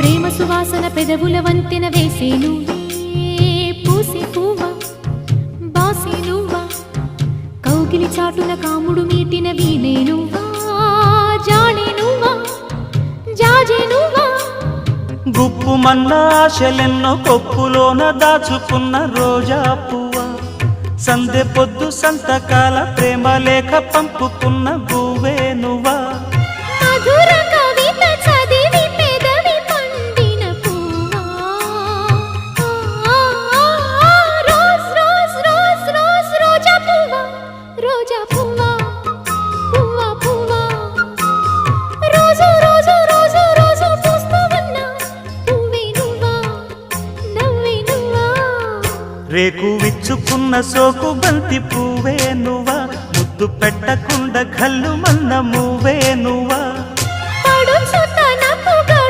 ప్రేమ సువాసన పెదవుల వంతెన వేసే నువ్వే పూసే పువ్వా బాసే నువ్వా కౌగిలి చాటున కాముడు మీటిన వీణే నువ్వా జానే నువ్వా జాజే నువ్వా గుప్పుమన్న ఆశలెన్నో కొప్పులోన దాచుకున్న రోజా పువ్వా సందె పొద్దు సంతకాల ప్రేమ లేఖ పంపుకున్న గువ్వే నువ్వా మధుర కవిత చదివి పెదవి పండిన పువ్వా రోజ్ రోజ్ రోజ్ రోజ్ రోజా పువ్వా రోజా పువ్వా పువ్వా పువ్వా రోజు రోజు రోజు రోజు చూస్తూ ఉన్నా పువ్వే నువ్వా నవ్వే నువ్వా రేకు విచ్చుకున్న సోకు బంతి పువ్వే నువ్వా ముద్దు పెట్టకుండా కళ్ళు మన్న మువ్వే నువ్వా